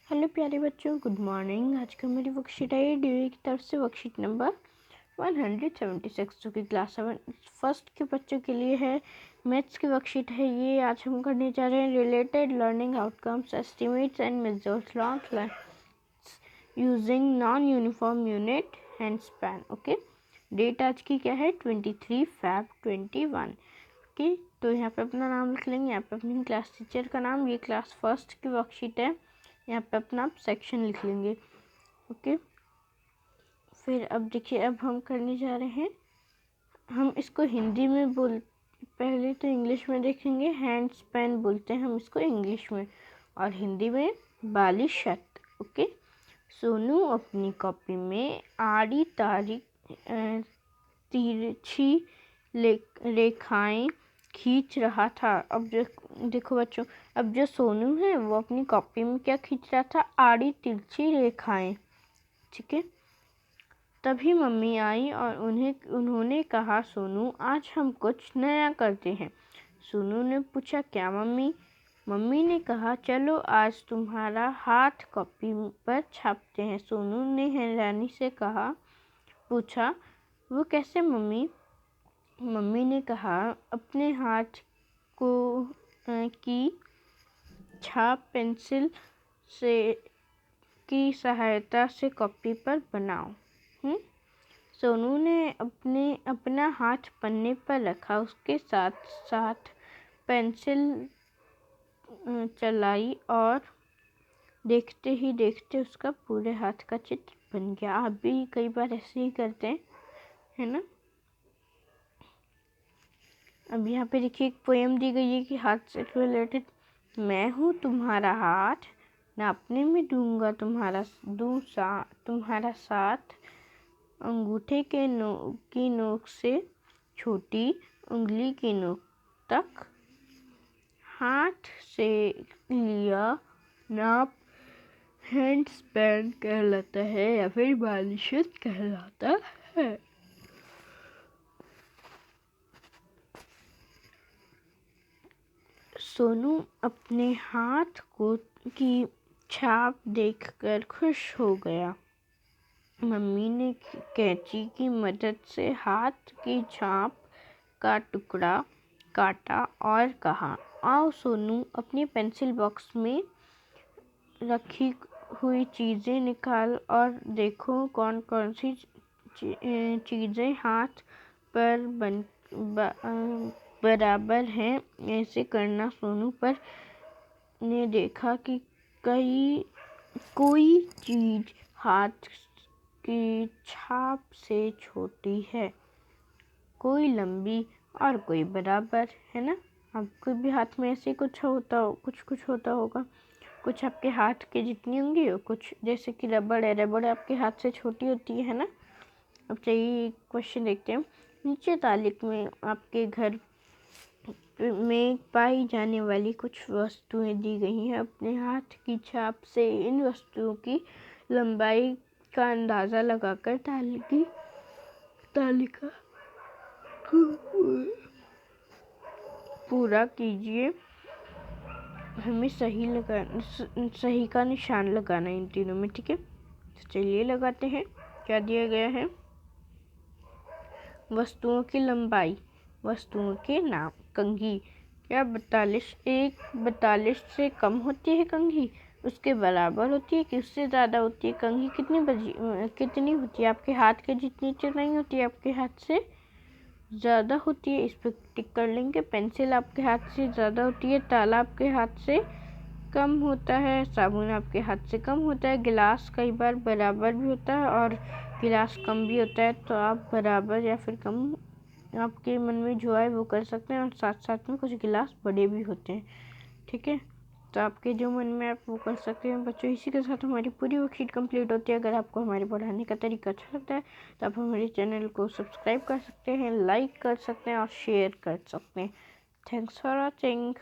Hello प्यारे बच्चों, good morning. आज का मेरी वर्कशीट है डी की तरफ से वर्कशीट नंबर 176 जो कि क्लास 7 फर्स्ट के बच्चों के लिए है। मैथ्स की वर्कशीट है ये। आज हम करने जा रहे हैं related learning outcomes estimates and measures long using non uniform unit hand span. Okay, date आज की क्या है? 23 Feb 21। ओके, तो यहाँ पे अपना नाम लिख लेंगे, यहाँ पे अपनी क्लास टीचर का नाम। ये क्लास फर्स्ट की वर्कशीट है, यहाँ पे अपना सेक्शन लिख लेंगे। ओके, फिर अब देखिए, अब हम करने जा रहे हैं, हम इसको हिंदी में पहले तो इंग्लिश में देखेंगे। हैंड स्पैन बोलते हैं हम इसको इंग्लिश में, और हिंदी में बाली शत। ओके, सोनू अपनी कॉपी में आड़ी तारी तिरछी रेखाएं खींच रहा था। अब जो देखो बच्चों, अब जो सोनू है वो अपनी कॉपी में क्या खींच रहा था? आड़ी तिरछी रेखाएं। ठीक है, तभी मम्मी आई और उन्होंने कहा, सोनू आज हम कुछ नया करते हैं। सोनू ने पूछा, क्या मम्मी? मम्मी ने कहा, चलो आज तुम्हारा हाथ कॉपी पर छापते हैं। सोनू ने हैरानी से पूछा, वो कैसे मम्मी? मम्मी ने कहा, अपने हाथ को की छाप पेंसिल से की सहायता से कॉपी पर बनाओ। सोनू ने अपना हाथ पन्ने पर रखा, उसके साथ साथ पेंसिल चलाई और देखते ही देखते उसका पूरे हाथ का चित्र बन गया। आप भी कई बार ऐसे ही करते हैं, है ना? अब यहाँ पे देखिए, एक पोएम दी गई है कि हाथ से रिलेटेड। मैं हूँ तुम्हारा हाथ, नापने में दूंगा तुम्हारा साथ। अंगूठे की नोक से छोटी उंगली की नोक तक हाथ से लिया नाप हैंड स्पैन कहलाता है या फिर बालिशत कहलाता है। सोनू अपने हाथ की छाप देखकर खुश हो गया। मम्मी ने कैंची की मदद से हाथ की छाप का टुकड़ा काटा और कहा, आओ सोनू, अपनी पेंसिल बॉक्स में रखी हुई चीज़ें निकाल और देखो कौन कौन सी चीज़ें हाथ पर बराबर हैं। ऐसे करना। सोनू पर ने देखा कि कोई चीज़ हाथ की छाप से छोटी है, कोई लंबी और कोई बराबर, है ना? आपके भी हाथ में ऐसे कुछ होता होगा। कुछ आपके हाथ के जितनी होंगी और कुछ जैसे कि रबड़ है, रबड़ आपके हाथ से छोटी होती है ना? अब चलिए क्वेश्चन देखते हैं। नीचे तालिक में आपके घर में पाई जाने वाली कुछ वस्तुएं दी गई हैं। अपने हाथ की छाप से इन वस्तुओं की लंबाई का अंदाज़ा लगाकर तालिका पूरा कीजिए। हमें सही का निशान लगाना है इन तीनों में। ठीक है, तो चलिए लगाते हैं। क्या दिया गया है? वस्तुओं की लंबाई, वस्तुओं के नाम। कंघी, क्या 42 से कम होती है? कंघी उसके बराबर होती है कि उससे ज़्यादा होती है? कंघी कितनी होती है? आपके हाथ के जितनी नहीं होती है, आपके हाथ से ज़्यादा होती है। इस पर टिक कर लेंगे। पेंसिल आपके हाथ से ज़्यादा होती है, ताला आपके हाथ से कम होता है, साबुन आपके हाथ से कम होता है, गिलास कई बार बराबर भी होता है और गिलास कम भी होता है। तो आप बराबर या फिर कम, आपके मन में जो आए वो कर सकते हैं, और साथ साथ में कुछ गिलास बड़े भी होते हैं। ठीक है, तो आपके जो मन में आप वो कर सकते हैं बच्चों। इसी के साथ हमारी पूरी वर्कशीट कंप्लीट होती है। अगर आपको हमारे पढ़ाने का तरीका अच्छा लगता है तो आप हमारे चैनल को सब्सक्राइब कर सकते हैं, लाइक कर सकते हैं और शेयर कर सकते हैं। Thanks for watching.